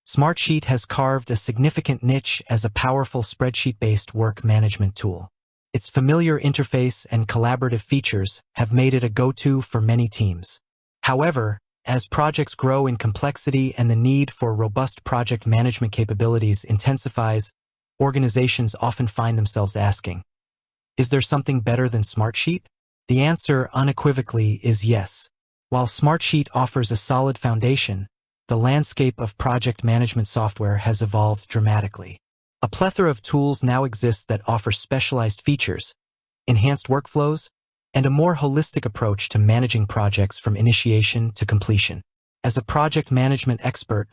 Smartsheet has carved a significant niche as a powerful spreadsheet-based work management tool. Its familiar interface and collaborative features have made it a go-to for many teams. However, as projects grow in complexity and the need for robust project management capabilities intensifies, organizations often find themselves asking, is there something better than Smartsheet? The answer unequivocally is yes. While Smartsheet offers a solid foundation, the landscape of project management software has evolved dramatically. A plethora of tools now exist that offer specialized features, enhanced workflows, and a more holistic approach to managing projects from initiation to completion. As a project management expert,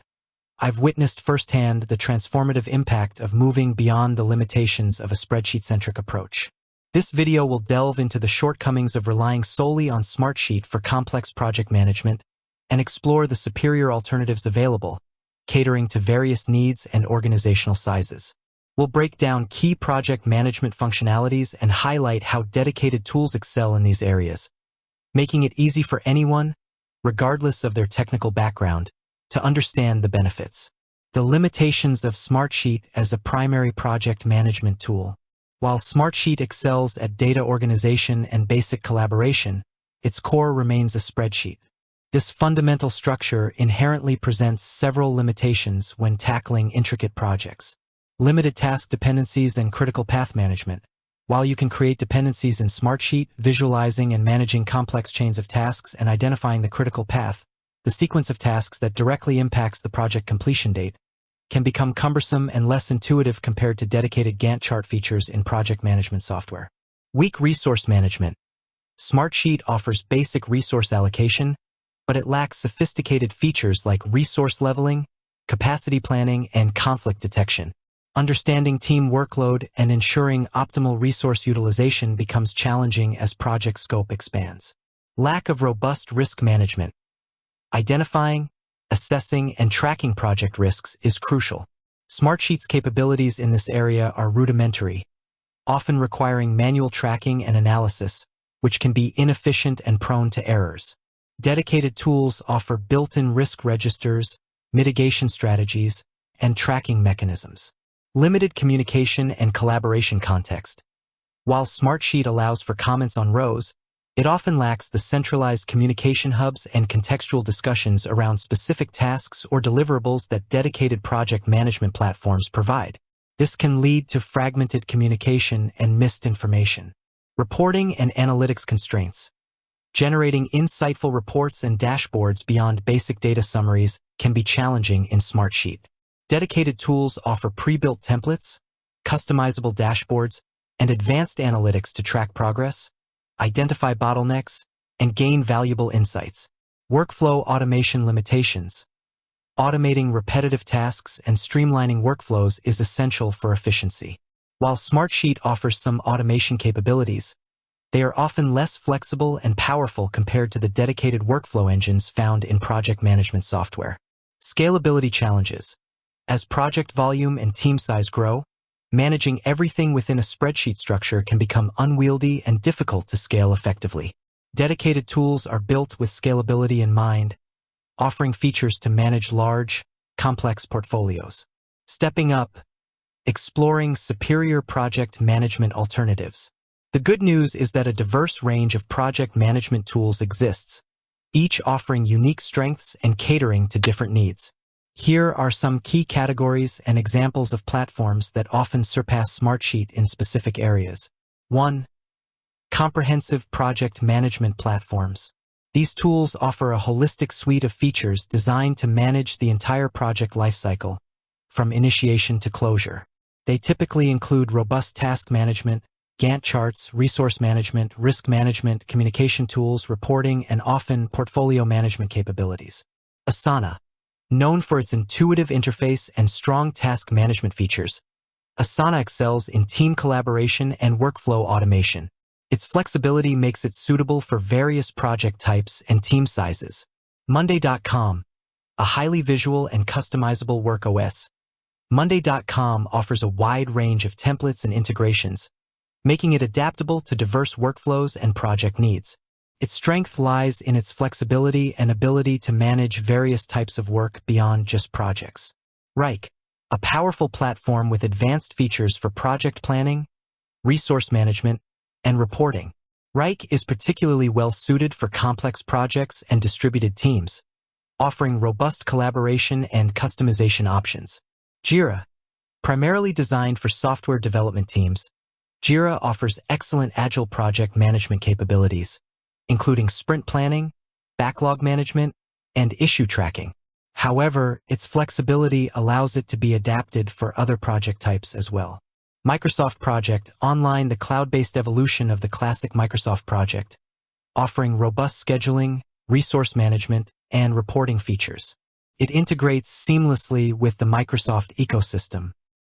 I've witnessed firsthand the transformative impact of moving beyond the limitations of a spreadsheet-centric approach. This video will delve into the shortcomings of relying solely on Smartsheet for complex project management and explore the superior alternatives available, catering to various needs and organizational sizes. We'll break down key project management functionalities and highlight how dedicated tools excel in these areas, making it easy for anyone, regardless of their technical background, to understand the benefits. The limitations of Smartsheet as a primary project management tool. While Smartsheet excels at data organization and basic collaboration, its core remains a spreadsheet. This fundamental structure inherently presents several limitations when tackling intricate projects. Limited task dependencies and critical path management. While you can create dependencies in Smartsheet, visualizing and managing complex chains of tasks and identifying the critical path, the sequence of tasks that directly impacts the project completion date, can become cumbersome and less intuitive compared to dedicated Gantt chart features in project management software. Weak resource management. Smartsheet offers basic resource allocation, but it lacks sophisticated features like resource leveling, capacity planning, and conflict detection. Understanding team workload and ensuring optimal resource utilization becomes challenging as project scope expands. Lack of robust risk management. Identifying, assessing, and tracking project risks is crucial. Smartsheet's capabilities in this area are rudimentary, often requiring manual tracking and analysis, which can be inefficient and prone to errors. Dedicated tools offer built-in risk registers, mitigation strategies, and tracking mechanisms. Limited communication and collaboration context. While Smartsheet allows for comments on rows, it often lacks the centralized communication hubs and contextual discussions around specific tasks or deliverables that dedicated project management platforms provide. This can lead to fragmented communication and missed information. Reporting and analytics constraints. Generating insightful reports and dashboards beyond basic data summaries can be challenging in Smartsheet. Dedicated tools offer pre-built templates, customizable dashboards, and advanced analytics to track progress, identify bottlenecks, and gain valuable insights. Workflow automation limitations. Automating repetitive tasks and streamlining workflows is essential for efficiency. While Smartsheet offers some automation capabilities, they are often less flexible and powerful compared to the dedicated workflow engines found in project management software. Scalability challenges. As project volume and team size grow, managing everything within a spreadsheet structure can become unwieldy and difficult to scale effectively. Dedicated tools are built with scalability in mind, offering features to manage large, complex portfolios. Stepping up, exploring superior project management alternatives. The good news is that a diverse range of project management tools exists, each offering unique strengths and catering to different needs. Here are some key categories and examples of platforms that often surpass Smartsheet in specific areas. 1. Comprehensive project management platforms. These tools offer a holistic suite of features designed to manage the entire project lifecycle, from initiation to closure. They typically include robust task management, Gantt charts, resource management, risk management, communication tools, reporting, and often portfolio management capabilities. Asana. Known for its intuitive interface and strong task management features, Asana excels in team collaboration and workflow automation. Its flexibility makes it suitable for various project types and team sizes. Monday.com, a highly visual and customizable work OS. Monday.com offers a wide range of templates and integrations, making it adaptable to diverse workflows and project needs. Its strength lies in its flexibility and ability to manage various types of work beyond just projects. Rike, a powerful platform with advanced features for project planning, resource management, and reporting. Rike is particularly well suited for complex projects and distributed teams, offering robust collaboration and customization options. Jira, primarily designed for software development teams, Jira offers excellent agile project management capabilities, including sprint planning, backlog management, and issue tracking. However, its flexibility allows it to be adapted for other project types as well. Microsoft Project Online, the cloud-based evolution of the classic Microsoft project, offering robust scheduling, resource management, and reporting features. It integrates seamlessly with the Microsoft ecosystem,